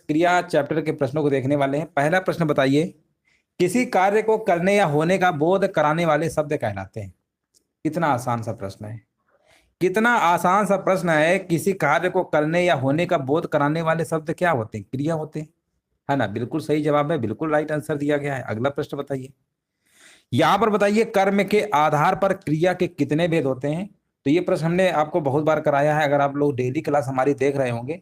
क्रिया चैप्टर के प्रश्नों को देखने वाले हैं। पहला प्रश्न बताइए, किसी कार्य को करने या होने का बोध कराने वाले शब्द कहलाते हैं। कितना आसान सा प्रश्न है, कितना आसान सा प्रश्न है। किसी कार्य को करने या होने का बोध कराने वाले शब्द क्या होते हैं? क्रिया होते हैं, है ना। बिल्कुल सही जवाब है, बिल्कुल राइट आंसर दिया गया है। अगला प्रश्न बताइए, यहां पर बताइए कर्म के आधार पर क्रिया के कितने भेद होते हैं। तो ये प्रश्न हमने आपको बहुत बार कराया है। अगर आप लोग डेली क्लास हमारी देख रहे होंगे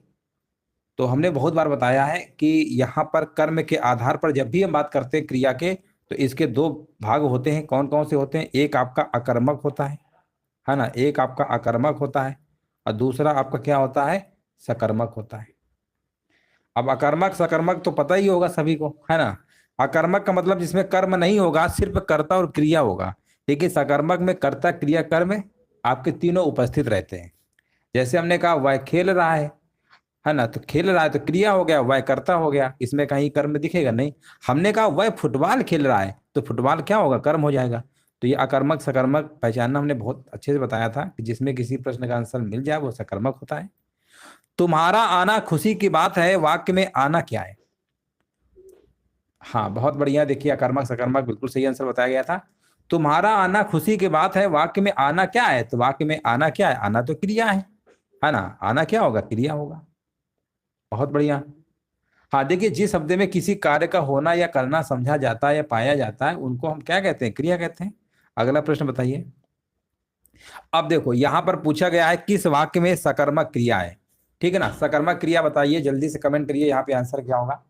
तो हमने बहुत बार बताया है कि यहाँ पर कर्म के आधार पर जब भी हम बात करते हैं क्रिया के, तो इसके दो भाग होते हैं। कौन कौन से होते हैं? एक आपका अकर्मक होता है ना, एक आपका अकर्मक होता है, और दूसरा आपका क्या होता है? सकर्मक होता है। अब अकर्मक सकर्मक तो पता ही होगा सभी को, है ना। अकर्मक का मतलब जिसमें कर्म नहीं होगा, सिर्फ कर्ता और क्रिया होगा। लेकिन सकर्मक में कर्ता क्रिया कर्म आपके तीनों उपस्थित रहते हैं। जैसे हमने कहा वह खेल रहा है ना, तो खेल रहा है तो क्रिया हो गया, वह कर्ता हो गया, इसमें कहीं कर्म दिखेगा नहीं। हमने कहा वह फुटबॉल खेल रहा है तो फुटबॉल क्या होगा? कर्म हो जाएगा। तो ये अकर्मक सकर्मक पहचानना हमने बहुत अच्छे से बताया था कि जिसमें किसी प्रश्न का आंसर मिल जाए वो सकर्मक होता है। तुम्हारा आना खुशी की बात है, वाक्य में आना क्या है? हाँ बहुत बढ़िया, देखिए अकर्मक सकर्मक बिल्कुल सही आंसर बताया गया था। तुम्हारा आना खुशी की बात है, वाक्य में आना क्या है? तो वाक्य में आना क्या है? आना तो क्रिया है ना। आना क्या होगा? क्रिया होगा। बहुत बढ़िया। हाँ देखिए, जिस शब्द में किसी कार्य का होना या करना समझा जाता है या पाया जाता है उनको हम क्या कहते हैं? क्रिया कहते हैं। अगला प्रश्न बताइए। अब देखो यहां पर पूछा गया है किस वाक्य में सकर्मक क्रिया है। ठीक है ना, सकर्मक क्रिया बताइए, जल्दी से कमेंट करिए यहाँ पे आंसर क्या होगा,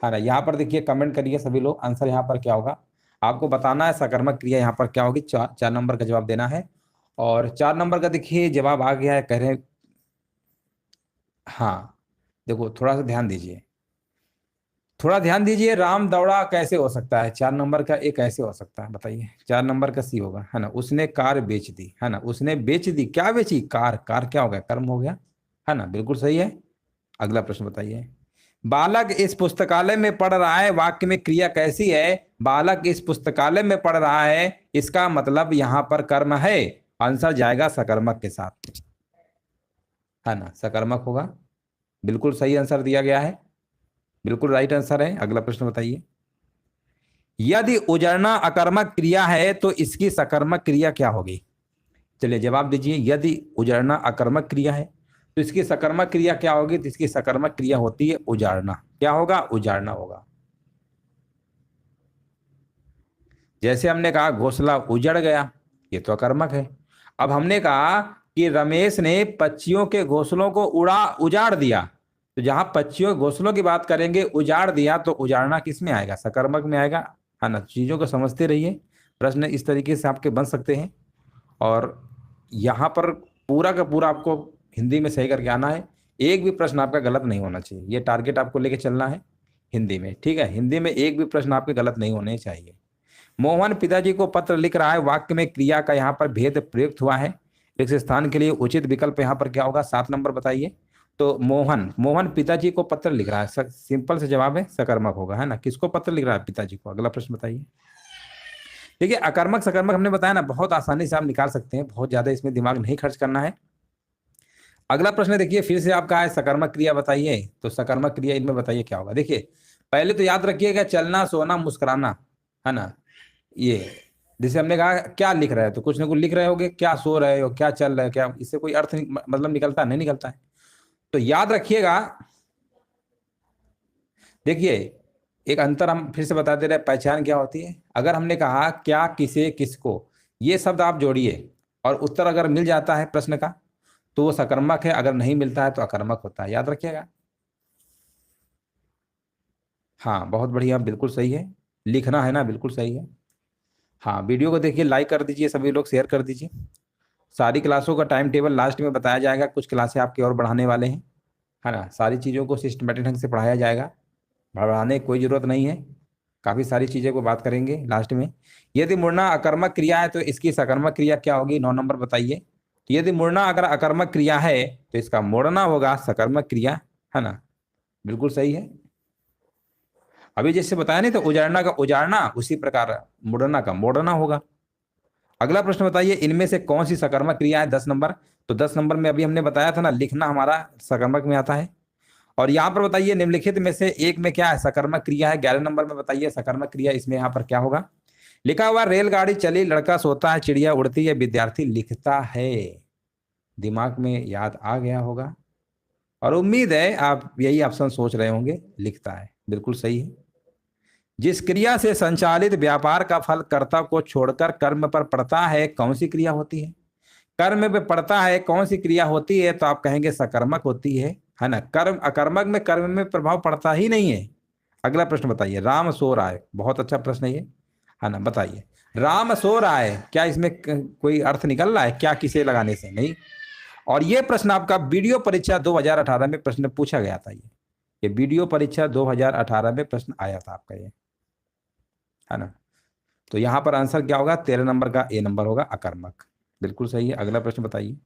है ना। यहाँ पर देखिए कमेंट करिए सभी लोग, आंसर यहाँ पर क्या होगा आपको बताना है। सकर्मक क्रिया यहाँ पर क्या होगी? 4 नंबर का जवाब देना है। और 4 नंबर का देखिए जवाब आ गया है, कह रहे। हाँ देखो थोड़ा सा ध्यान दीजिए, थोड़ा ध्यान दीजिए। राम दौड़ा कैसे हो सकता है? 4 नंबर का एक कैसे हो सकता है बताइए? 4 नंबर का सी होगा, है ना। उसने कार बेच दी, है ना। उसने बेच दी, क्या बेची? कार। कार क्या हो गया? कर्म हो गया, है ना। बिल्कुल सही है। अगला प्रश्न बताइए, बालक इस पुस्तकालय में पढ़ रहा है, वाक्य में क्रिया कैसी है? बालक इस पुस्तकालय में पढ़ रहा है, इसका मतलब यहां पर कर्म है। आंसर जाएगा सकर्मक के साथ, है ना। सकर्मक होगा, बिल्कुल सही आंसर दिया गया है, बिल्कुल राइट आंसर है। अगला प्रश्न बताइए, यदि उजड़ना अकर्मक क्रिया है तो इसकी सकर्मक क्रिया क्या होगी? चलिए जवाब दीजिए। यदि उजड़ना अकर्मक क्रिया है तो इसकी सकर्मक क्रिया क्या होगी? तो इसकी सकर्मक क्रिया होती है उजाड़ना। क्या होगा? उजाड़ना होगा। जैसे हमने कहा घोंसला उजड़ गया, ये तो अकर्मक है। अब हमने कहा कि रमेश ने पक्षियों के घोंसलों को उजाड़ दिया, तो जहां पक्षियों के घोंसलों की बात करेंगे, उजाड़ दिया, तो उजाड़ना किस में आएगा? सकर्मक में आएगा, है ना। चीजों को समझते रहिए, प्रश्न इस तरीके से आपके बन सकते हैं। और यहाँ पर पूरा का पूरा आपको हिंदी में सही करके आना है। एक भी प्रश्न आपका गलत नहीं होना चाहिए, ये टारगेट आपको लेके चलना है हिंदी में। ठीक है, हिंदी में एक भी प्रश्न आपके गलत नहीं होने चाहिए। मोहन पिताजी को पत्र लिख रहा है, वाक्य में क्रिया का यहाँ पर भेद प्रयुक्त हुआ है। इस स्थान के लिए उचित विकल्प यहाँ पर क्या होगा? 7 नंबर बताइए। तो मोहन मोहन पिताजी को पत्र लिख रहा है, सिंपल से जवाब है सकर्मक होगा, है ना। किसको पत्र लिख रहा है? पिताजी को। अगला प्रश्न बताइए। देखिए अकर्मक सकर्मक हमने बताया ना, बहुत आसानी से आप निकाल सकते हैं, बहुत ज्यादा इसमें दिमाग नहीं खर्च करना है। अगला प्रश्न देखिए, फिर से आपका है सकर्मक क्रिया बताइए। तो सकर्मक क्रिया इनमें बताइए क्या होगा। देखिए पहले तो याद रखिएगा, चलना सोना मुस्कुराना, है ना। ये जैसे हमने कहा क्या लिख रहे हैं, तो कुछ ना कुछ लिख रहे होगे। क्या सो रहे हो, क्या चल रहे हो, क्या, इससे कोई अर्थ मतलब निकलता नहीं निकलता है। तो याद रखिएगा। देखिए एक अंतर हम फिर से बता दे रहे हैं, पहचान क्या होती है। अगर हमने कहा क्या, किसे, किसको, ये शब्द आप जोड़िए और उत्तर अगर मिल जाता है प्रश्न का तो वो सकर्मक है, अगर नहीं मिलता है तो अकर्मक होता है। याद रखिएगा। हाँ बहुत बढ़िया, बिल्कुल सही है। लिखना है ना, बिल्कुल सही है। हाँ वीडियो को देखिए, लाइक कर दीजिए, सभी लोग शेयर कर दीजिए। सारी क्लासों का टाइम टेबल लास्ट में बताया जाएगा, कुछ क्लासें आपकी और बढ़ाने वाले हैं, है ना। सारी चीज़ों को सिस्टमेटिक ढंग से पढ़ाया जाएगा, बढ़ाने की कोई ज़रूरत नहीं है। काफ़ी सारी चीज़ों को बात करेंगे लास्ट में। यदि मुड़ना अकर्मक क्रिया है तो इसकी सकर्मक क्रिया क्या होगी? 9 नंबर बताइए। तो यदि मुड़ना अगर अकर्मक क्रिया है तो इसका मोड़ना होगा सकर्मक क्रिया, है ना। बिल्कुल सही है। अभी जैसे बताया नहीं तो उजाड़ना का उजाड़ना, उसी प्रकार मुड़ना का मोड़ना होगा। अगला प्रश्न बताइए, इनमें से कौन सी सकर्मक क्रिया है? 10 नंबर। तो 10 नंबर में अभी हमने बताया था ना, लिखना हमारा सकर्मक में आता है। और यहाँ पर बताइए निम्नलिखित में से एक में क्या है, सकर्मक क्रिया है। 11 नंबर में बताइए सकर्मक क्रिया, इसमें यहाँ पर क्या होगा। लिखा हुआ रेलगाड़ी चली, लड़का सोता है, चिड़िया उड़ती है, विद्यार्थी लिखता है। दिमाग में याद आ गया होगा और उम्मीद है आप यही ऑप्शन सोच रहे होंगे, लिखता है, बिल्कुल सही है। जिस क्रिया से संचालित व्यापार का फल कर्ता को छोड़कर कर्म पर पड़ता है, कौन सी क्रिया होती है। कर्म पे पड़ता है, कौन सी क्रिया होती है, तो आप कहेंगे सकर्मक होती है ना। कर्म अकर्मक में कर्म में प्रभाव पड़ता ही नहीं है। अगला प्रश्न बताइए, राम सो रहा है, बहुत अच्छा प्रश्न है ना। बताइए राम सो रहा है, क्या इसमें कोई अर्थ निकल रहा है क्या किसे लगाने से, नहीं। और ये प्रश्न आपका वीडियो परीक्षा 2018 में प्रश्न पूछा गया था। ये वीडियो परीक्षा 2018 में प्रश्न आया था आपका, ये है ना। तो यहां पर आंसर क्या होगा, 13 नंबर का ए नंबर होगा, अकर्मक, बिल्कुल सही है। अगला प्रश्न बताइए,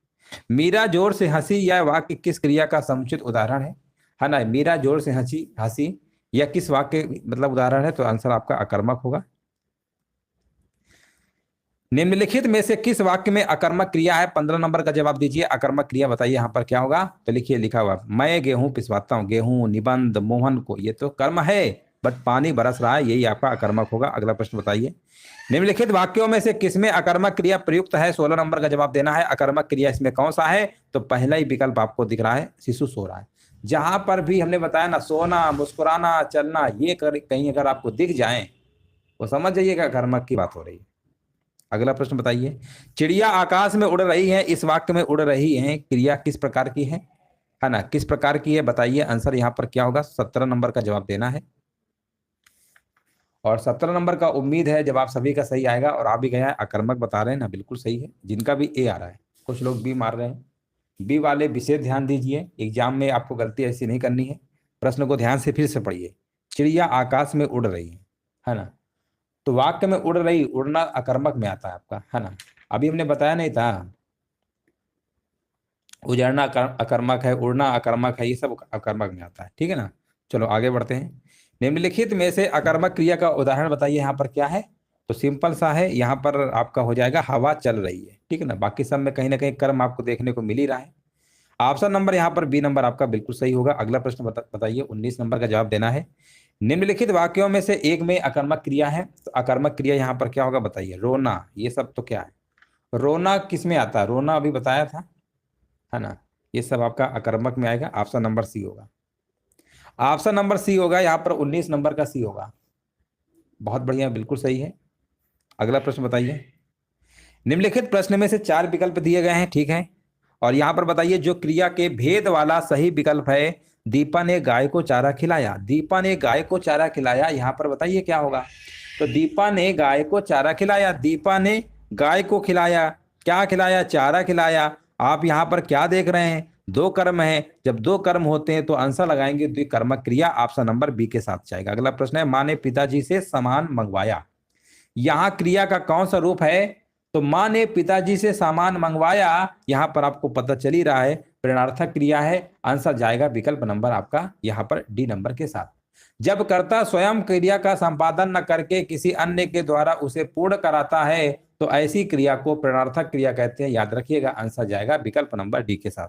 मीरा जोर से हंसी, यह वाक्य किस क्रिया का समुचित उदाहरण है ना। मीरा जोर से हंसी हंसी यह किस वाक्य मतलब उदाहरण है, तो आंसर आपका अकर्मक होगा। निम्नलिखित में से किस वाक्य में अकर्मक क्रिया है, 15 नंबर का जवाब दीजिए। अकर्मक क्रिया बताइए यहाँ पर क्या होगा, तो लिखिए, लिखा हुआ मैं गेहूं पिसवाता हूँ, गेहूं निबंध मोहन को, ये तो कर्म है, बट पानी बरस रहा है, यही आपका अकर्मक होगा। अगला प्रश्न बताइए, निम्नलिखित वाक्यों में से किसमें अकर्मक क्रिया प्रयुक्त है, 16 नंबर का जवाब देना है। अकर्मक क्रिया इसमें कौन सा है, तो पहला ही विकल्प आपको दिख रहा है, शिशु सो रहा है। जहां पर भी हमने बताया ना, सोना, मुस्कुराना, चलना, ये कहीं अगर आपको दिख जाए वो समझ जाइएगा अकर्मक की बात हो रही है। अगला प्रश्न बताइए, चिड़िया आकाश में उड़ रही है, इस वाक्य में उड़ रही है क्रिया किस प्रकार की है ना, किस प्रकार की है, बताइए। आंसर यहाँ पर क्या होगा, 17 नंबर का जवाब देना है। और 17 नंबर का उम्मीद है जवाब सभी का सही आएगा, और आ भी गया है, अकर्मक बता रहे हैं ना, बिल्कुल सही है। जिनका भी ए आ रहा है, कुछ लोग बी मार रहे हैं, बी वाले विशेष ध्यान दीजिए, एग्जाम में आपको गलती ऐसी नहीं करनी है। प्रश्न को ध्यान से फिर से पढ़िए, चिड़िया आकाश में उड़ रही है ना, तो वाक्य में उड़ रही, उड़ना अकर्मक में आता है आपका, है ना। अभी हमने बताया नहीं था, उजड़ना अकर्मक है, उड़ना अकर्मक है, ये सब अकर्मक में आता है, ठीक है ना। चलो आगे बढ़ते हैं, निम्नलिखित में से अकर्मक क्रिया का उदाहरण बताइए। यहाँ पर क्या है, तो सिंपल सा है, यहाँ पर आपका हो जाएगा हवा चल रही है, ठीक है ना। बाकी सब में कहीं ना कहीं कर्म आपको देखने को मिल ही रहा है। ऑप्शन नंबर यहाँ पर बी नंबर आपका बिल्कुल सही होगा। अगला प्रश्न बताइए, 19 नंबर का जवाब देना है। निम्नलिखित वाक्यों में से एक में अकर्मक क्रिया है, तो अकर्मक क्रिया यहाँ पर क्या होगा, बताइए। रोना, ये सब तो क्या है, रोना किस में आता है, रोना अभी बताया था, है ना। ये सब आपका अकर्मक में आएगा, ऑप्शन नंबर सी होगा, ऑप्शन नंबर सी होगा यहाँ पर, 19 नंबर का सी होगा। बहुत बढ़िया, बिल्कुल सही है। अगला प्रश्न बताइए, निम्नलिखित प्रश्न में से 4 विकल्प दिए गए हैं, ठीक है। और यहाँ पर बताइए, जो क्रिया के भेद वाला सही विकल्प है, दीपा ने गाय को चारा खिलाया, दीपा ने गाय को चारा खिलाया, यहाँ पर बताइए क्या होगा। तो दीपा ने गाय को चारा खिलाया, दीपा ने गाय को खिलाया, क्या खिलाया, चारा खिलाया। आप यहाँ पर क्या देख रहे हैं, 2 कर्म है, जब 2 कर्म होते हैं तो आंसर लगाएंगे द्विकर्मक क्रिया, ऑप्शन नंबर बी के साथ जाएगा। अगला प्रश्न है, माँ ने पिताजी से सामान मंगवाया, यहाँ क्रिया का कौन सा रूप है, तो माँ ने पिताजी से सामान मंगवाया, यहाँ पर आपको पता चल ही रहा है प्रेरणार्थक क्रिया है, आंसर जाएगा विकल्प नंबर आपका यहाँ पर डी नंबर के साथ। जब कर्ता स्वयं क्रिया का संपादन न करके किसी अन्य के द्वारा उसे पूर्ण कराता है, तो ऐसी क्रिया को प्रेरणार्थक क्रिया कहते हैं, याद रखिएगा, आंसर जाएगा विकल्प नंबर डी के साथ।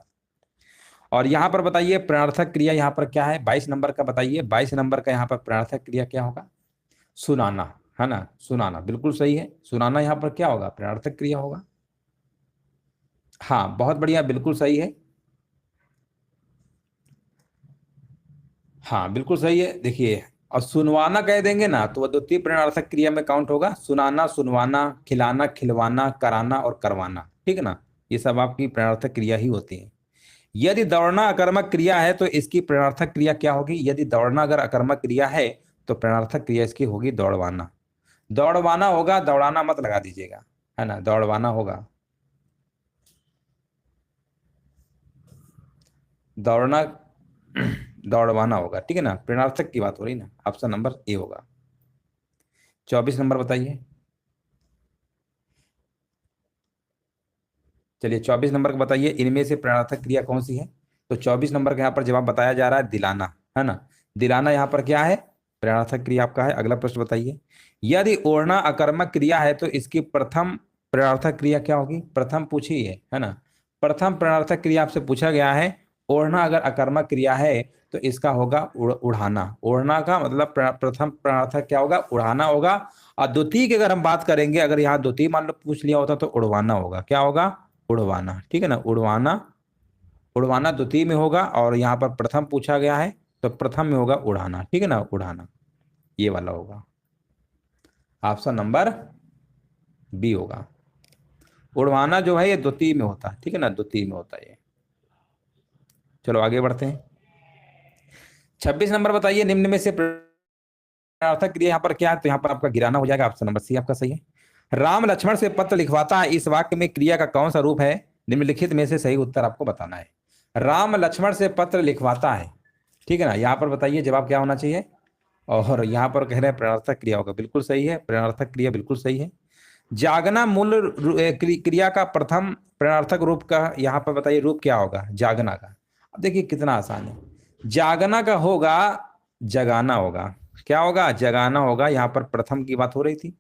और यहाँ पर बताइए प्रेरणार्थक क्रिया यहाँ पर क्या है, 22 नंबर का बताइए, 22 नंबर का यहाँ पर प्रेरणार्थक क्रिया क्या होगा, सुनाना, है ना, सुनाना, बिल्कुल सही है। सुनाना यहाँ पर क्या होगा, प्रेरणार्थक क्रिया होगा। हाँ बहुत बढ़िया, बिल्कुल सही है, हाँ बिल्कुल सही है। देखिए, और सुनवाना कह देंगे ना तो वह द्वितीय प्रेरणार्थक क्रिया में काउंट होगा, सुनाना, सुनवाना, खिलाना, खिलवाना, कराना और करवाना, ठीक है ना, ये सब आपकी प्रेरणार्थक क्रिया ही होती है। यदि दौड़ना अकर्मक क्रिया है तो इसकी प्रेरणार्थक क्रिया क्या होगी, यदि दौड़ना अगर अकर्मक क्रिया है तो प्रेरणार्थक क्रिया इसकी होगी दौड़वाना, दौड़वाना होगा, दौड़ाना मत लगा दीजिएगा, है ना, दौड़वाना होगा, दौड़ना दौड़वाना होगा, ठीक है ना, प्रेरणार्थक की बात हो रही ना, ऑप्शन नंबर ए होगा। 24 नंबर बताइए, चलिए 24 नंबर का बताइए, इनमें से प्रेरणार्थक क्रिया कौन सी है, तो 24 नंबर का यहाँ पर जवाब बताया जा रहा है दिलाना, है ना, दिलाना यहाँ पर क्या है, प्रेरणार्थक क्रिया आपका है। अगला प्रश्न बताइए, यदि ओढ़ना अकर्मक क्रिया है तो इसकी प्रथम प्रेरणार्थक क्रिया क्या होगी, प्रथम पूछी है ना, प्रथम प्रेरणार्थक क्रिया आपसे पूछा गया है, ओढ़ना अगर अकर्मक क्रिया है तो इसका होगा उड़ाना। ओढ़ना का मतलब प्रथम प्रणार्थक क्या होगा? उड़ाना होगा। और द्वितीय की अगर हम बात करेंगे, अगर यहाँ द्वितीय मान लो पूछ लिया होता तो उड़वाना होगा। क्या होगा? उड़वाना। ठीक है ना, उड़वाना। उड़वाना द्वितीय में होगा, और यहाँ पर प्रथम पूछा गया है तो प्रथम में होगा उड़ाना। ठीक है ना, उड़ाना ये वाला होगा। ऑप्शन नंबर बी होगा। उड़वाना जो है ये द्वितीय में होता है। ठीक है ना, द्वितीय में होता है ये। चलो आगे बढ़ते हैं। 26 नंबर बताइए, निम्न में से अर्थक क्रिया यहाँ पर क्या है? तो यहाँ पर आपका गिराना हो जाएगा। ऑप्शन नंबर सी आपका सही है। राम लक्ष्मण से पत्र लिखवाता है, इस वाक्य में क्रिया का कौन सा रूप है? निम्नलिखित में से सही उत्तर आपको बताना है। राम लक्ष्मण से पत्र लिखवाता है। ठीक है ना, यहाँ पर बताइए जवाब क्या होना चाहिए। और यहाँ पर कह रहे हैं प्रणर्थक क्रिया होगा। बिल्कुल सही है, प्रणर्थक क्रिया बिल्कुल सही है। जागना मूल क्रिया का प्रथम प्रणर्थक रूप का यहाँ पर बताइए रूप क्या होगा? जागना का। अब देखिए कितना आसान है। जागना का होगा जगाना होगा। क्या होगा? जगाना होगा। यहाँ पर प्रथम की बात हो रही थी।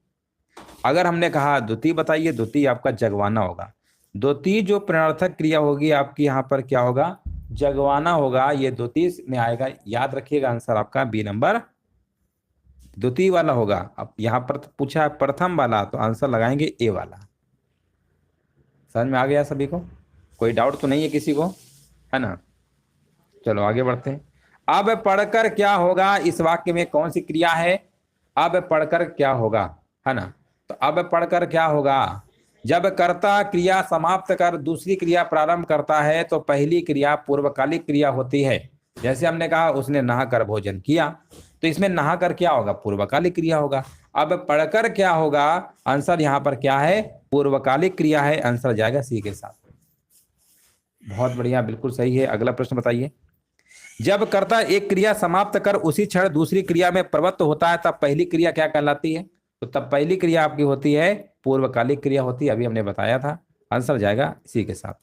अगर हमने कहा द्वितीय बताइए, द्वितीय आपका जगवाना होगा। द्वितीय जो प्रणर्थक क्रिया होगी आपकी यहाँ पर क्या होगा? जगवाना होगा। ये द्वितीय में आएगा। याद रखिएगा आंसर आपका बी नंबर द्वितीय वाला होगा। अब यहाँ पर पूछा है प्रथम वाला, तो आंसर लगाएंगे ए वाला। समझ में आ गया सभी को? कोई डाउट तो नहीं है किसी को, है ना? चलो आगे बढ़ते हैं। अब पढ़कर क्या होगा? इस वाक्य में कौन सी क्रिया है? अब पढ़कर क्या होगा, है ना? तो अब पढ़कर क्या होगा? जब कर्ता क्रिया समाप्त कर दूसरी क्रिया प्रारंभ करता है तो पहली क्रिया पूर्वकालिक क्रिया होती है। जैसे हमने कहा उसने नहाकर भोजन किया, तो इसमें नहाकर क्या होगा? पूर्वकालिक क्रिया होगा। अब पढ़कर क्या होगा? आंसर यहाँ पर क्या है? पूर्वकालिक क्रिया है। आंसर जाएगा सी के साथ। बहुत बढ़िया, बिल्कुल सही है। अगला प्रश्न बताइए। जब कर्ता एक क्रिया समाप्त कर उसी क्षण दूसरी क्रिया में प्रवृत्त होता है तब पहली क्रिया क्या कहलाती है? तो तब पहली क्रिया आपकी होती है पूर्वकालिक क्रिया होती है। अभी हमने बताया था। आंसर जाएगा इसी के साथ।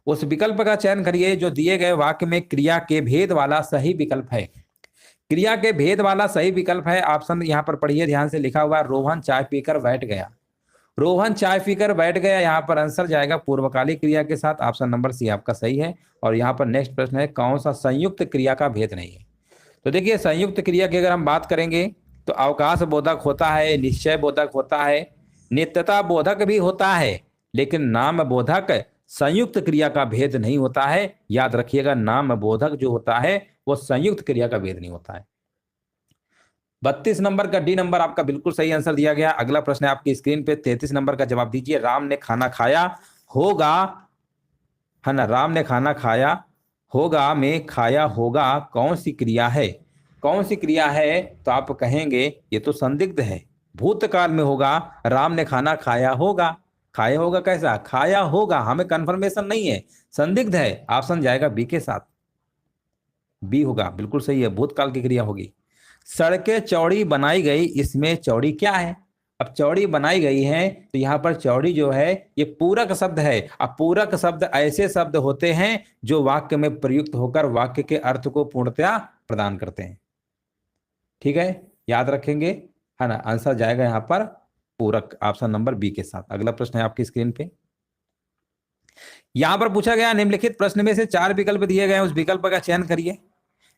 उस विकल्प का चयन करिए जो दिए गए वाक्य में क्रिया के भेद वाला सही विकल्प है। क्रिया के भेद वाला सही विकल्प है। ऑप्शन यहाँ पर पढ़िए ध्यान से, लिखा हुआ रोहन चाय पीकर बैठ गया। रोहन चाय पीकर बैठ गया, यहाँ पर आंसर जाएगा पूर्वकालिक क्रिया के साथ। ऑप्शन नंबर सी आपका सही है। और यहाँ पर नेक्स्ट प्रश्न है कौन सा संयुक्त क्रिया का भेद नहीं है? तो देखिए संयुक्त क्रिया की अगर हम बात करेंगे तो अवकाश बोधक होता है, निश्चय बोधक होता है, नित्यता बोधक भी होता है, लेकिन नाम बोधक संयुक्त क्रिया का भेद नहीं होता है। याद रखिएगा, नाम बोधक जो होता है वो संयुक्त क्रिया का भेद नहीं होता है। 32 नंबर का डी नंबर आपका बिल्कुल सही आंसर दिया गया। अगला प्रश्न है आपकी स्क्रीन पे, 33 नंबर का जवाब दीजिए। राम ने खाना खाया होगा, है ना? राम ने खाना खाया होगा में खाया होगा कौन सी क्रिया है? कौन सी क्रिया है? तो आप कहेंगे ये तो संदिग्ध है। भूतकाल में होगा। राम ने खाना खाया होगा। खाया होगा कैसा? खाया होगा, हमें कंफर्मेशन नहीं है, संदिग्ध है। ऑप्शन जाएगा बी के साथ। बी होगा, बिल्कुल सही है, भूतकाल की क्रिया होगी। सड़कें चौड़ी बनाई गई, इसमें चौड़ी क्या है? अब चौड़ी बनाई गई है तो यहाँ पर चौड़ी जो है ये पूरक शब्द है। अब पूरक शब्द ऐसे शब्द होते हैं जो वाक्य में प्रयुक्त होकर वाक्य के अर्थ को पूर्णतया प्रदान करते हैं। ठीक है, याद रखेंगे, है ना? आंसर जाएगा यहाँ पर पूरक, ऑप्शन नंबर बी के साथ। अगला प्रश्न है आपकी स्क्रीन पे। यहां पर पूछा गया निम्नलिखित प्रश्न में से 4 विकल्प दिए गए, उस विकल्प का चयन करिए।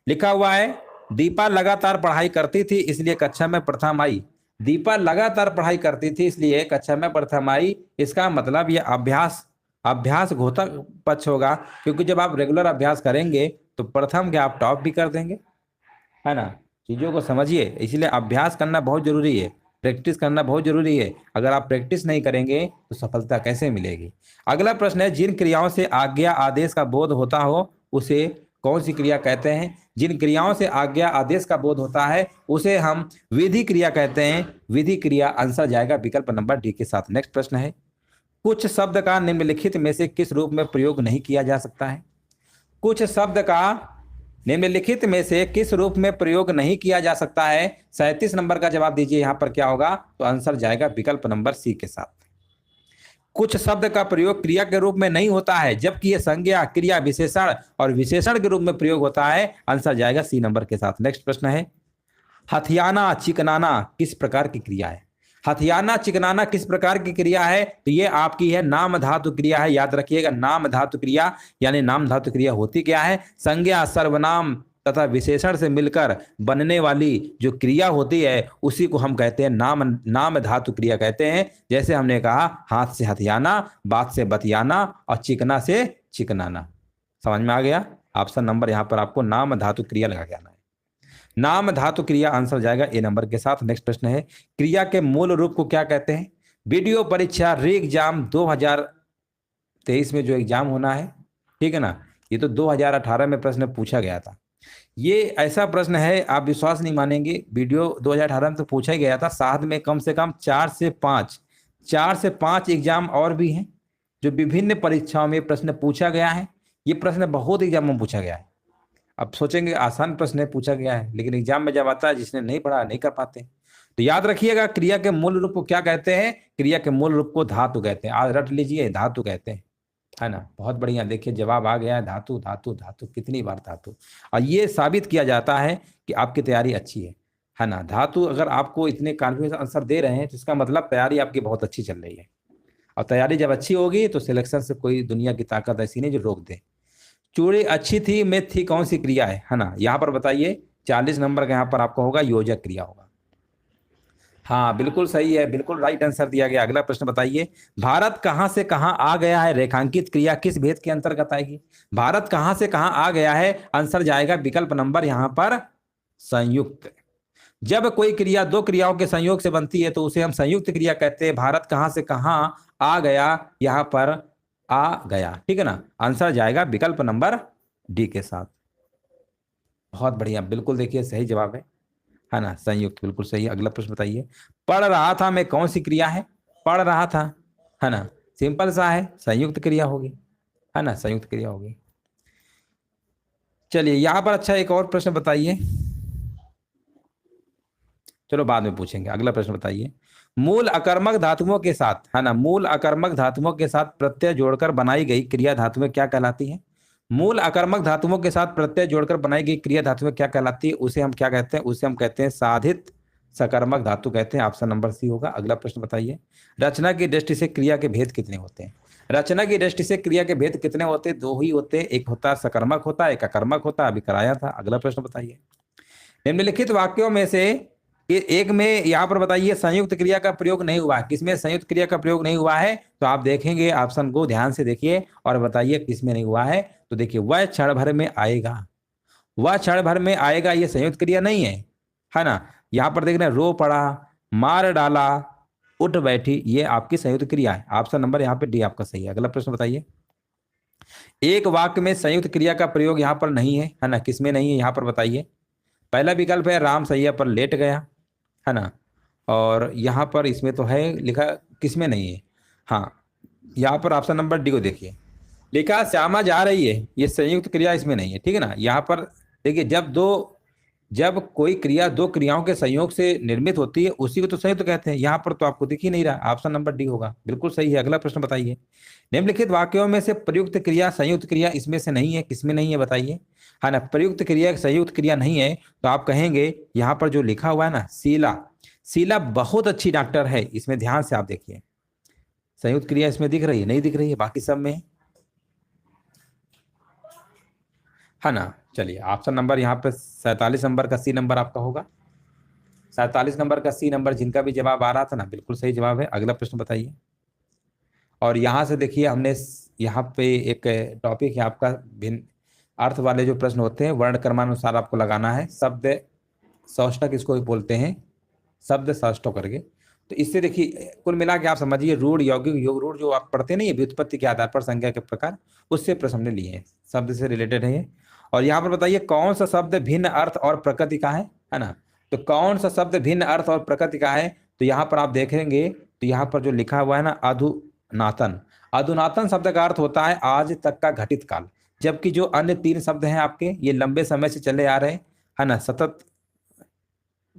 लिखा हुआ है दीपा लगातार पढ़ाई करती थी इसलिए कक्षा में प्रथम आई। दीपा लगातार पढ़ाई करती थी इसलिए कक्षा में प्रथम आई। इसका मतलब ये अभ्यास घोतक पक्ष होगा, क्योंकि जब आप रेगुलर अभ्यास करेंगे तो प्रथम के आप टॉप भी कर देंगे, है ना? चीजों को समझिए, इसलिए अभ्यास करना बहुत जरूरी है, प्रैक्टिस करना बहुत जरूरी है। अगर आप प्रैक्टिस नहीं करेंगे तो सफलता कैसे मिलेगी? अगला प्रश्न है जिन क्रियाओं से आज्ञा आदेश का बोध होता हो उसे कौन सी क्रिया कहते हैं? जिन क्रियाओं से आज्ञा आदेश का बोध होता है उसे हम विधि क्रिया कहते हैं। विधि क्रिया, आंसर जाएगा विकल्प नंबर डी के साथ। नेक्स्ट प्रश्न है कुछ शब्द का निम्नलिखित में से किस रूप में प्रयोग नहीं किया जा सकता है? कुछ शब्द का निम्नलिखित में से किस रूप में प्रयोग नहीं किया जा सकता है? 37 नंबर का जवाब दीजिए। यहाँ पर क्या होगा? तो आंसर जाएगा विकल्प नंबर सी के साथ। कुछ शब्द का प्रयोग क्रिया के रूप में नहीं होता है, जबकि यह संज्ञा, क्रिया, विशेषण और विशेषण के रूप में प्रयोग होता है। आंसर जाएगा सी नंबर के साथ। नेक्स्ट प्रश्न है हथियाना चिकनाना किस प्रकार की क्रिया है? हथियाना चिकनाना किस प्रकार की क्रिया है? तो ये आपकी है नाम धातु क्रिया है, याद रखिएगा। नाम धातु क्रिया यानी नाम धातु क्रिया होती क्या है? संज्ञा सर्वनाम तथा विशेषण से मिलकर बनने वाली जो क्रिया होती है उसी को हम कहते हैं नाम धातु क्रिया कहते हैं। जैसे हमने कहा हाथ से हथियाना, बात से बतियाना और चिकना से चिकनाना। समझ में आ गया? ऑप्शन नंबर यहाँ पर आपको नाम धातु क्रिया लगा के आना है। नाम धातु क्रिया आंसर जाएगा ए नंबर के साथ। नेक्स्ट प्रश्न है, क्रिया के मूल रूप को क्या कहते हैं? वीडियो परीक्षा री एग्जाम 2023 में जो एग्जाम होना है, ठीक है ना, ये तो 2018 में प्रश्न पूछा गया था। ये ऐसा प्रश्न है आप विश्वास नहीं मानेंगे, वीडियो 2018 में तो पूछा ही गया था। साथ में कम से कम 4 से 5 एग्जाम और भी हैं जो विभिन्न परीक्षाओं में प्रश्न पूछा गया है। ये प्रश्न बहुत एग्जाम में पूछा गया है। अब सोचेंगे आसान प्रश्न है, पूछा गया है, लेकिन एग्जाम में जब आता है जिसने नहीं पढ़ा नहीं कर पाते। तो याद रखिएगा क्रिया के मूल रूप को क्या कहते हैं? क्रिया के मूल रूप को धातु कहते हैं। आज रट लीजिए, धातु कहते हैं, है ना। बहुत बढ़िया, देखिए जवाब आ गया है, धातु धातु धातु, कितनी बार धातु। और ये साबित किया जाता है कि आपकी तैयारी अच्छी है ना। धातु अगर आपको इतने कॉन्फिडेंस आंसर दे रहे हैं तो इसका मतलब तैयारी आपकी बहुत अच्छी चल रही है। और तैयारी जब अच्छी होगी तो सिलेक्शन से कोई दुनिया की ताकत ऐसी नहीं जो रोक दे। चूड़ी अच्छी थी में थी कौन सी क्रिया है ना, यहाँ पर बताइए। 40 नंबर का यहाँ पर आपका होगा योजक क्रिया होगा। हाँ बिल्कुल सही है, बिल्कुल राइट आंसर दिया गया। अगला प्रश्न बताइए, भारत कहां से कहां आ गया है रेखांकित क्रिया किस भेद के अंतर्गत आएगी? भारत कहां से कहां आ गया है, आंसर जाएगा विकल्प नंबर यहां पर संयुक्त। जब कोई क्रिया दो क्रियाओं के संयोग से बनती है तो उसे हम संयुक्त क्रिया कहते हैं। भारत कहां से कहां आ गया, यहां पर आ गया, ठीक है ना। आंसर जाएगा विकल्प नंबर डी के साथ। बहुत बढ़िया, बिल्कुल देखिए सही जवाब है ना, संयुक्त, बिल्कुल सही। अगला प्रश्न बताइए, पढ़ रहा था में कौन सी क्रिया है? पढ़ रहा था, है ना, सिंपल सा है, संयुक्त क्रिया होगी, है ना, संयुक्त क्रिया होगी। चलिए यहां पर अच्छा एक और प्रश्न बताइए, चलो बाद में पूछेंगे। अगला प्रश्न बताइए, मूल अकर्मक धातुओं के साथ, है ना, मूल अकर्मक धातुओं के साथ प्रत्यय जोड़कर बनाई गई क्रिया धातुएं क्या कहलाती हैं? मूल अकर्मक धातुओं के साथ प्रत्यय जोड़कर बनाई गई क्रिया धातुएं क्या कहलाती है? उसे हम क्या कहते हैं? उसे हम कहते हैं साधित सकर्मक धातु कहते हैं। ऑप्शन नंबर सी होगा। अगला प्रश्न बताइए, रचना की दृष्टि से क्रिया के भेद कितने होते हैं? रचना की दृष्टि से क्रिया के भेद कितने होते हैं? दो ही होते हैं, एक होता है सकर्मक होता है, एक अकर्मक होता है, अभी कराया था। अगला प्रश्न बताइए, निम्नलिखित वाक्यों में से एक में यहाँ पर बताइए संयुक्त क्रिया का प्रयोग नहीं हुआ है। किसमें संयुक्त क्रिया का प्रयोग नहीं हुआ है? तो आप देखेंगे ऑप्शन को ध्यान से देखिए और बताइए किसमें नहीं हुआ है। तो देखिए वह क्षण भर में आएगा, वह क्षण भर में आएगा, ये संयुक्त क्रिया नहीं है ना। यहाँ पर देख रहे हैं रो पड़ा, मार डाला, उठ बैठी, ये आपकी संयुक्त क्रिया है। ऑप्शन नंबर यहाँ पे डी आपका सही है। अगला प्रश्न बताइए, एक वाक्य में संयुक्त क्रिया का प्रयोग यहाँ पर नहीं है ना, किसमें नहीं है यहाँ पर बताइए? पहला विकल्प है राम सैया पर लेट गया, है ना, और यहाँ पर इसमें तो है लिखा, किसमें नहीं है? हाँ यहाँ पर ऑप्शन नंबर डी को देखिए, लिखा श्यामा जा रही है, ये संयुक्त क्रिया इसमें नहीं है, ठीक है ना। यहाँ पर देखिए जब कोई क्रिया दो क्रियाओं के संयोग से निर्मित होती है उसी को तो संयुक्त कहते हैं। यहाँ पर तो आपको दिख ही नहीं रहा, ऑप्शन नंबर डी होगा, बिल्कुल सही है। अगला प्रश्न बताइए, निम्नलिखित वाक्यों में से प्रयुक्त क्रिया संयुक्त क्रिया इसमें से नहीं है, किसमें नहीं है बताइए? है ना, प्रयुक्त क्रिया संयुक्त क्रिया नहीं है तो आप कहेंगे यहाँ पर जो लिखा हुआ है ना, शीला बहुत अच्छी डॉक्टर है, इसमें ध्यान से आप देखिए, संयुक्त क्रिया इसमें दिख रही है? नहीं दिख रही है, बाकी सब में है ना। चलिए ऑप्शन नंबर यहाँ पे 47 नंबर का सी नंबर आपका होगा, 47 नंबर का सी नंबर जिनका भी जवाब आ रहा था ना, बिल्कुल सही जवाब है। अगला प्रश्न बताइए, और यहाँ से देखिए हमने यहाँ पे एक टॉपिक है आपका भिन्न अर्थ वाले जो प्रश्न होते हैं वर्ण क्रमानुसार आपको लगाना है। शब्द सौष्ठक इसको बोलते हैं, शब्द सौष्ठक करके। तो इससे देखिए कुल मिला के आप समझिए रूढ़ यौगिक योग रूढ़ जो आप पढ़ते नहीं है व्युत्पत्ति के आधार पर संज्ञा के प्रकार, उससे प्रश्न हमने लिए हैं, शब्द से रिलेटेड है। और यहाँ पर बताइए कौन सा शब्द भिन्न अर्थ और प्रकृति का है ना। तो कौन सा शब्द भिन्न अर्थ और प्रकृति का है? तो यहाँ पर आप देखेंगे तो यहाँ पर जो लिखा हुआ है ना अधुनातन, अधुनातन शब्द का अर्थ होता है आज तक का घटित काल, जबकि जो अन्य 3 शब्द हैं आपके ये लंबे समय से चले आ रहे हैं, है ना, सतत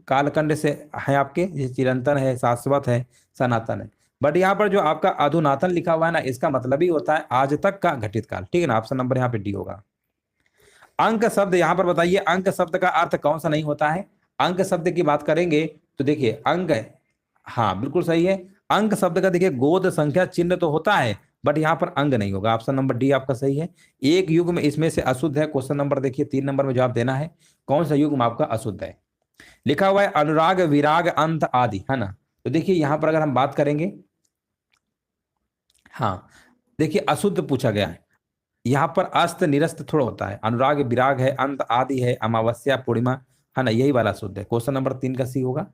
कालखंड से है आपके, ये चिरंतन है, शाश्वत है, सनातन है। बट यहाँ पर जो आपका अधुनातन लिखा हुआ है ना, इसका मतलब ही होता है आज तक का घटित काल, ठीक है ना। ऑप्शन नंबर यहाँ पे डी होगा। अंक शब्द यहाँ पर बताइए, अंक शब्द का अर्थ कौन सा नहीं होता है? अंक शब्द की बात करेंगे तो देखिए अंक हाँ बिल्कुल सही है। अंक शब्द का देखिए गोद संख्या चिन्ह तो होता है, बट यहाँ पर अंग नहीं होगा। ऑप्शन नंबर डी आपका सही है। एक युग्म इसमें से अशुद्ध है। क्वेश्चन नंबर देखिए 3 नंबर में जवाब देना है, कौन सा युग्म आपका अशुद्ध है। लिखा हुआ है अनुराग विराग अंत आदि, है ना। तो देखिए यहाँ पर अगर हम बात करेंगे, हाँ देखिए अशुद्ध पूछा गया है। यहाँ पर अस्त निरस्त थोड़ा होता है। अनुराग विराग है, अंत आदि है, अमावस्या पूर्णिमा, है ना, यही वाला शुद्ध है। क्वेश्चन नंबर 3 का सी होगा,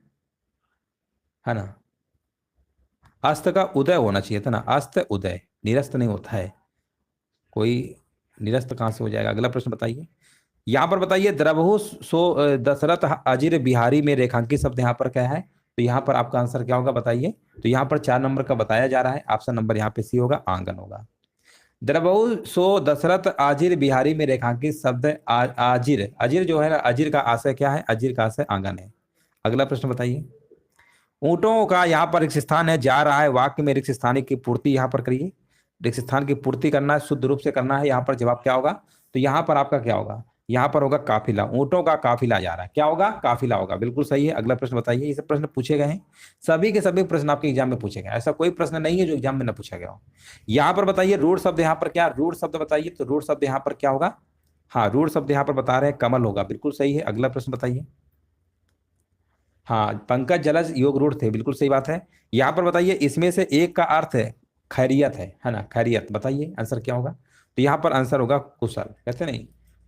है ना। अस्त का उदय होना चाहिए था ना, अस्त उदय, निरस्त नहीं होता है कोई। निरस्त कहां से हो जाएगा। अगला प्रश्न बताइए। यहाँ पर बताइए द्रवहु सो दशरथ अजिर बिहारी में रेखांकित शब्द यहाँ पर क्या है। तो यहाँ पर आपका आंसर क्या होगा बताइए। तो यहाँ पर 4 नंबर का बताया जा रहा है। ऑप्शन नंबर यहाँ पे सी होगा, आंगन होगा। द्रवहु सो दशरथ आजिर बिहारी में रेखांकित शब्द आजिर, अजिर जो है ना, अजिर का आशय क्या है, अजिर का आशय आंगन है। अगला प्रश्न बताइए। ऊंटों का यहाँ पर रिक्त स्थान है, जा रहा है, वाक्य में रिक्त स्थान की पूर्ति यहाँ पर करिए। रिक्त स्थान की पूर्ति करना है, शुद्ध रूप से करना है। यहाँ पर जवाब क्या होगा। तो यहाँ पर आपका क्या होगा, यहाँ पर होगा काफिला। ऊंटों का काफिला जा रहा है, क्या होगा, काफिला होगा। बिल्कुल सही है। अगला प्रश्न बताइए। ये सब प्रश्न पूछे गए हैं, सभी के सभी प्रश्न आपके एग्जाम में पूछे गए, ऐसा कोई प्रश्न नहीं है जो एग्जाम में न पूछा गया हो। यहाँ पर बताइए रूढ़ शब्द, यहाँ पर क्या रूढ़ शब्द बताइए। तो रूढ़ शब्द यहाँ पर क्या होगा। हाँ रूढ़ शब्द यहाँ पर बता रहे हैं कमल होगा, बिल्कुल सही है। अगला प्रश्न बताइए। हाँ पंकज जलज योग रूढ़ थे, बिल्कुल सही बात है। यहाँ पर बताइए इसमें से एक का अर्थ है खैरियत है ना, खैरियत। बताइए आंसर क्या होगा। तो यहाँ पर आंसर होगा कुशल। कहते नहीं,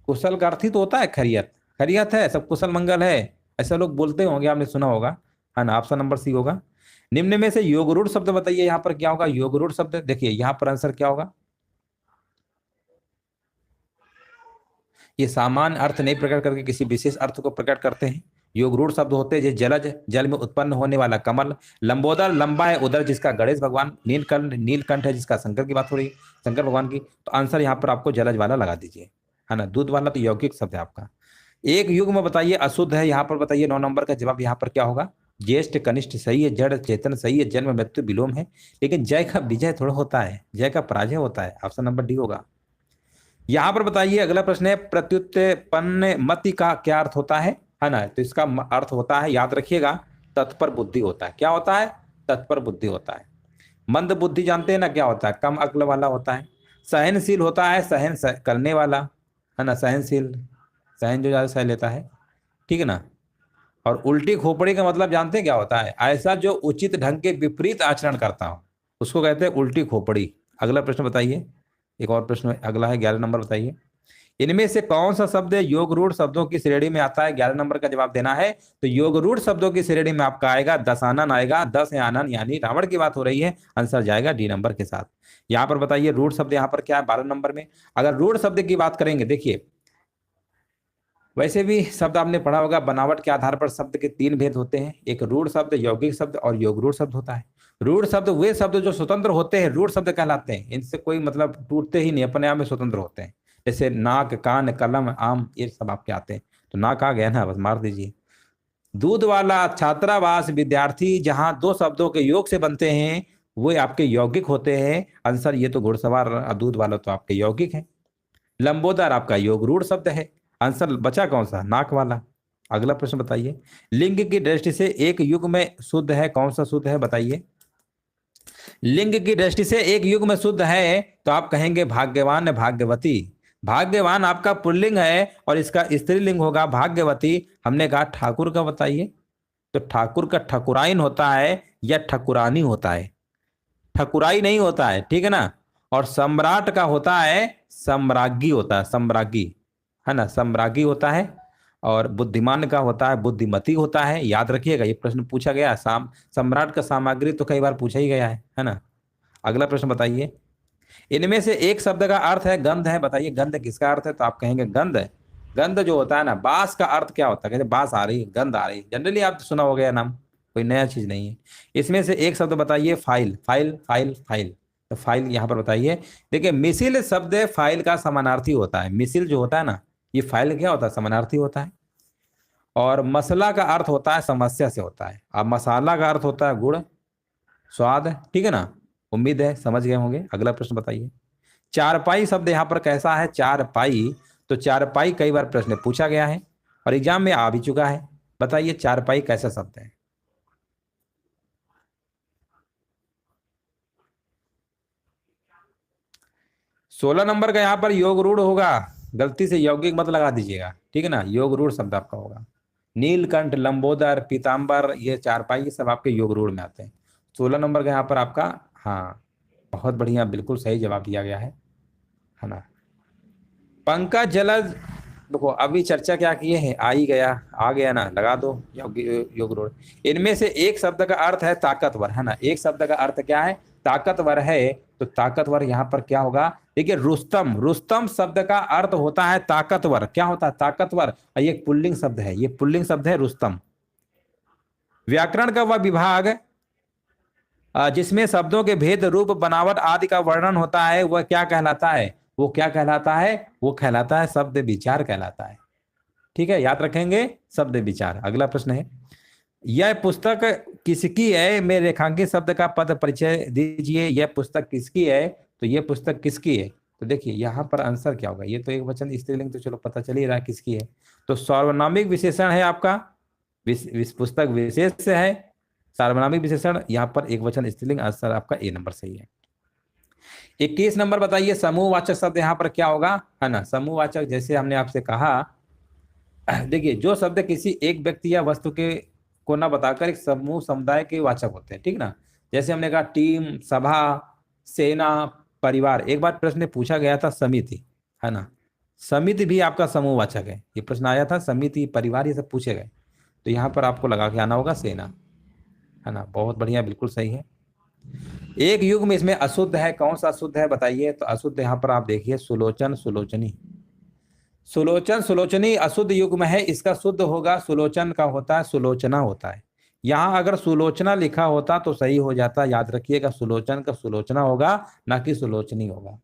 कुशल का अर्थ ही तो होता है खैरियत। खैरियत है, सब कुशल मंगल है, ऐसा लोग बोलते होंगे, आपने सुना होगा, है ना। ऑप्शन नंबर सी होगा। निम्न में से योग रूढ़ शब्द बताइए। यहाँ पर क्या होगा योग रूढ़ शब्द। देखिए यहाँ पर आंसर क्या होगा। ये सामान्य अर्थ नहीं प्रकट करके किसी विशेष अर्थ को प्रकट करते हैं। योग रूढ़ शब्द होते हैं जैसे जलज, जल में उत्पन्न होने वाला कमल। लंबोदर, लंबा है उदर जिसका गणेश भगवान। नीलकंठ, नीलकंठ है जिसका शंकर की बात हो रही है, शंकर भगवान की। तो आंसर यहाँ पर आपको जलज वाला लगा दीजिए, है ना। दूध वाला तो यौगिक शब्द है आपका। एक युग में बताइए अशुद्ध है। यहाँ पर बताइए 9 नंबर का जवाब यहाँ पर क्या होगा। ज्येष्ठ कनिष्ठ सही है, जड़ चेतन सही है, जन्म मृत्यु विलोम है। लेकिन जय का विजय थोड़ा होता है, जय का पराजय होता है। ऑप्शन नंबर डी होगा। यहां पर बताइए अगला प्रश्न है प्रत्युत्पन्न मति का क्या अर्थ होता है ना। तो इसका अर्थ होता है, याद रखिएगा, तत्पर बुद्धि होता है। क्या होता है, तत्पर बुद्धि होता है। मंद बुद्धि जानते हैं ना क्या होता है, कम अक्ल वाला होता है। सहनशील होता है, करने वाला, है ना, सहनशील, सहन जो ज्यादा सह लेता है, ठीक है ना। और उल्टी खोपड़ी का मतलब जानते हैं क्या होता है, ऐसा जो उचित ढंग के विपरीत आचरण करता हो उसको कहते हैं उल्टी खोपड़ी। अगला प्रश्न बताइए। एक और प्रश्न अगला है 11 नंबर बताइए। इनमें से कौन सा शब्द योग रूढ़ शब्दों की श्रेणी में आता है। 11 नंबर का जवाब देना है। तो योग रूढ़ शब्दों की श्रेणी में आपका आएगा दशानन आएगा, 10 आनन, यानी रावण की बात हो रही है। आंसर जाएगा डी नंबर के साथ। यहाँ पर बताइए रूढ़ शब्द यहाँ पर क्या है 12 नंबर में। अगर रूढ़ शब्द की बात करेंगे, देखिए वैसे भी शब्द आपने पढ़ा होगा, बनावट के आधार पर शब्द के 3 भेद होते हैं, एक रूढ़ शब्द, यौगिक शब्द और योग रूढ़ शब्द होता है। रूढ़ शब्द वे शब्द जो स्वतंत्र होते हैं रूढ़ शब्द कहलाते हैं। इनसे कोई मतलब टूटते ही नहीं, अपने आप में स्वतंत्र होते हैं। जैसे नाक, कान, कलम, आम, ये सब आपके आते हैं। तो नाक आ गया ना, बस मार दीजिए। दूध वाला, छात्रावास, विद्यार्थी, जहां 2 शब्दों के योग से बनते हैं वो आपके यौगिक होते हैं। आंसर ये तो घुड़सवार, दूध वाला तो आपके यौगिक है। लंबोदर आपका योग रूढ़ शब्द है। आंसर बचा कौन सा, नाक वाला। अगला प्रश्न बताइए। लिंग की दृष्टि से एक युग में शुद्ध है, कौन सा शुद्ध है बताइए। लिंग की दृष्टि से एक युग में शुद्ध है तो आप कहेंगे भाग्यवान, भाग्यवती। भाग्यवान आपका पुल्लिंग है और इसका स्त्रीलिंग होगा भाग्यवती। हमने कहा ठाकुर का बताइए। तो ठाकुर का ठकुराइन होता है या ठकुरानी होता है, ठकुराई नहीं होता है, ठीक है ना। और सम्राट का होता है सम्राज्ञी होता है, सम्राज्ञी, है ना, सम्राज्ञी होता है। और बुद्धिमान का होता है बुद्धिमती होता है। याद रखिएगा ये प्रश्न पूछा गया। सम्राट का सामग्री तो कई बार पूछा ही गया है ना। अगला प्रश्न बताइए। इनमें से एक शब्द का अर्थ है गंध है, बताइए गंध किसका अर्थ है। तो आप कहेंगे गंध, गंध जो होता है ना, बांस का अर्थ क्या होता है, कहते बांस आ रही है, गंध आ रही है। जनरली आप सुना हो गया नाम, कोई नया चीज नहीं है। इसमें से एक शब्द बताइए फाइल, फाइल, फाइल, फाइल। तो फाइल यहाँ पर बताइए। देखिए मिसिल शब्द फाइल का समानार्थी होता है। मिसिल जो होता है ना, ये फाइल क्या होता है, समानार्थी होता है। और मसला का अर्थ होता है समस्या से होता है। अब मसाला का अर्थ होता है गुड़, स्वाद, ठीक है ना। उम्मीद है समझ गए होंगे। अगला प्रश्न बताइए। चारपाई शब्द यहाँ पर कैसा है, चारपाई। तो चारपाई कई बार प्रश्न पूछा गया है और एग्जाम में आ भी चुका है। बताइए चारपाई कैसा शब्द है। 16 नंबर का यहाँ पर योग रूढ़ होगा, गलती से यौगिक मत लगा दीजिएगा, ठीक है ना। योग रूढ़ शब्द आपका होगा। नीलकंठ, लंबोदर, पीताम्बर, ये चारपाई, ये सब आपके योग रूढ़ में आते हैं। 16 नंबर का यहाँ पर आपका, हाँ बहुत बढ़िया, बिल्कुल सही जवाब दिया गया है ना। पंकज जलज, देखो अभी चर्चा क्या किए हैं, आ गया ना, लगा दो योग रूढ़। इनमें से एक शब्द का अर्थ है ताकतवर, है ना। एक शब्द का अर्थ क्या है, ताकतवर है। तो ताकतवर यहाँ पर क्या होगा, देखिए रुस्तम, रुस्तम शब्द का अर्थ होता है ताकतवर। क्या होता है, ताकतवर। ये एक पुल्लिंग शब्द है, ये पुल्लिंग शब्द है रुस्तम। व्याकरण का वह विभाग जिसमें शब्दों के भेद, रूप, बनावट आदि का वर्णन होता है, वह क्या कहलाता है, वो क्या कहलाता है, वो कहलाता है शब्द विचार कहलाता है। ठीक है, याद रखेंगे, शब्द विचार। अगला प्रश्न है, यह पुस्तक किसकी है, में रेखांकित शब्द का पद परिचय दीजिए। यह पुस्तक किसकी है, तो यह पुस्तक किसकी है। तो देखिए यहाँ पर आंसर क्या होगा, ये तो एक वचन स्त्रीलिंग, तो चलो पता चल ही रहा है किसकी है। तो सार्वनामिक विशेषण है आपका, पुस्तक विशेष से है, सार्वनामिक विशेषण, यहाँ पर एक वचन स्त्रीलिंग, आंसर आपका ए नंबर सही है। 21 नंबर बताइए, समूहवाचक शब्द यहाँ पर क्या होगा, है ना। समूहवाचक, जैसे हमने आपसे कहा, देखिए जो शब्द किसी एक व्यक्ति या वस्तु के को ना बताकर एक समूह, समुदाय के वाचक होते हैं, ठीक ना। जैसे हमने कहा टीम, सभा, सेना, परिवार। एक बार प्रश्न पूछा गया था समिति, है ना। समिति भी आपका समूहवाचक है, ये प्रश्न आया था, समिति, परिवार, ये सब पूछे गए। तो यहाँ पर आपको लगा के आना होगा सेना, है ना। बहुत बढ़िया, बिल्कुल सही है। एक युग में इसमें अशुद्ध है, कौन सा अशुद्ध है बताइए। तो अशुद्ध यहाँ पर आप देखिए, सुलोचन, सुलोचनी। सुलोचन, सुलोचनी अशुद्ध युग में है, इसका शुद्ध होगा, सुलोचन का होता है सुलोचना होता है। यहां अगर सुलोचना लिखा होता तो सही हो जाता, याद रखिएगा, सुलोचन का सुलोचना होगा, ना कि सुलोचनी होगा।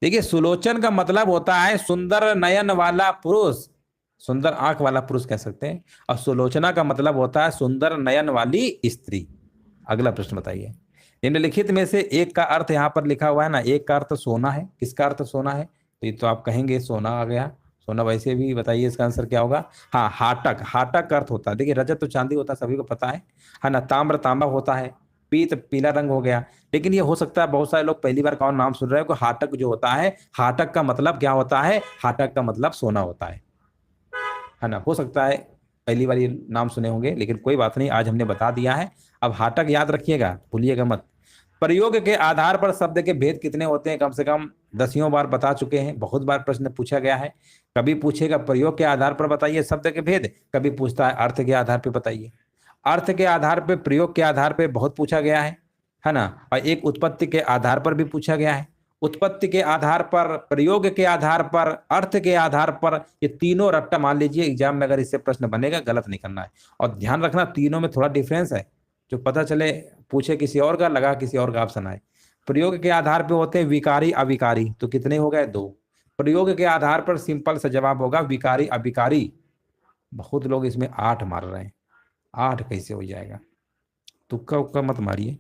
देखिए सुलोचन का मतलब होता है सुंदर नयन वाला पुरुष, सुंदर आंख वाला पुरुष कह सकते हैं, और सुलोचना का मतलब होता है सुंदर नयन वाली स्त्री। अगला प्रश्न बताइए, निम्नलिखित में से एक का अर्थ यहाँ पर लिखा हुआ है ना, एक का अर्थ सोना है, किसका अर्थ सोना है, तो ये तो आप कहेंगे सोना आ गया, सोना। वैसे भी बताइए इसका आंसर क्या होगा, हाँ हाटक, हाटक का अर्थ होता है, देखिए रजत तो चांदी होता है, सभी को पता है ना। ताम्र तांबा होता है, पीत पीला रंग हो गया। लेकिन ये हो सकता है बहुत सारे लोग पहली बार कौन नाम सुन रहे हो, हाटक जो होता है, हाटक का मतलब क्या होता है, हाटक का मतलब सोना होता है ना। हो सकता है पहली बार ये नाम सुने होंगे, लेकिन कोई बात नहीं, आज हमने बता दिया है। अब हाटक याद रखिएगा, भूलिएगा मत। प्रयोग के आधार पर शब्द के भेद कितने होते हैं, कम से कम 10 बार बता चुके हैं, बहुत बार प्रश्न पूछा गया है। कभी पूछेगा प्रयोग के आधार पर बताइए शब्द के भेद, कभी पूछता है अर्थ के आधार पर बताइए। अर्थ के आधार पर, प्रयोग के आधार पर बहुत पूछा गया है ना। और एक उत्पत्ति के आधार पर भी पूछा गया है। उत्पत्ति के आधार पर, प्रयोग के आधार पर, अर्थ के आधार पर, ये तीनों रट्टा मान लीजिए, एग्जाम में अगर इससे प्रश्न बनेगा गलत नहीं करना है। और ध्यान रखना तीनों में थोड़ा डिफरेंस है, जो पता चले पूछे किसी और का, लगा किसी और का ऑप्शन आए। प्रयोग के आधार पर होते हैं विकारी, अविकारी, तो कितने हो गए, 2। प्रयोग के आधार पर सिंपल सा जवाब होगा विकारी, अविकारी। बहुत लोग इसमें 8 मार रहे हैं, 8 कैसे हो जाएगा, तुक्का उक्का मत मारिए,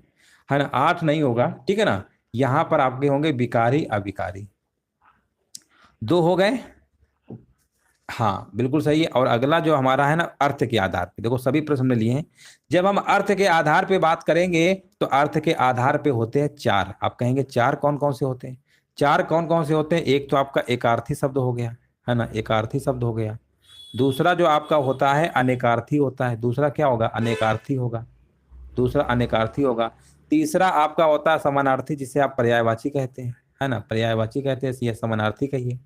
है ना। 8 नहीं होगा, ठीक है ना। यहां पर आपके होंगे विकारी, अविकारी। 2 हो गए, हाँ बिल्कुल सही है। और अगला जो हमारा है ना, अर्थ के आधार पे, देखो सभी प्रश्न हमने लिए हैं। जब हम अर्थ के आधार पे बात करेंगे तो अर्थ के आधार पे होते हैं 4। आप कहेंगे 4 कौन कौन से होते हैं, 4 कौन कौन से होते हैं। एक तो आपका एकार्थी शब्द हो गया, है ना, एकार्थी शब्द हो गया। दूसरा जो आपका होता है अनेकार्थी होता है, दूसरा क्या होगा, अनेकार्थी होगा, दूसरा अनेकार्थी होगा। तीसरा आपका होता है समानार्थी, जिसे आप पर्यायवाची कहते हैं, है ना, पर्यायवाची कहते हैं, या समानार्थी कहिए।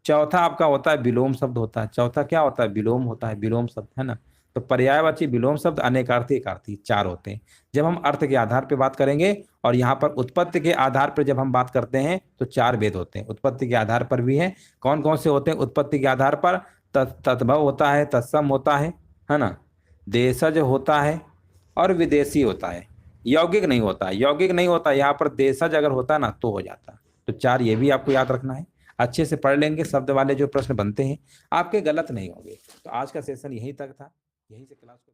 चौथा आपका होता है विलोम शब्द होता है, चौथा क्या होता है, विलोम होता है, विलोम शब्द, है ना। तो पर्यायवाची, विलोम शब्द, अनेकार्थी, एकार्थी, 4 होते हैं जब हम अर्थ के आधार पर बात करेंगे। और यहाँ पर उत्पत्ति के आधार पर जब हम बात करते हैं तो 4 भेद होते हैं, उत्पत्ति के आधार पर भी है। कौन कौन से होते हैं उत्पत्ति के आधार पर, तद्भव होता है, तत्सम होता है ना, देशज होता है, और विदेशी होता है। यौगिक नहीं होता, यौगिक नहीं होता, यहाँ पर देशज अगर होता ना तो हो जाता। तो 4 ये भी आपको याद रखना है, अच्छे से पढ़ लेंगे, शब्द वाले जो प्रश्न बनते हैं आपके गलत नहीं होंगे। तो आज का सेशन यहीं तक था, यहीं से क्लास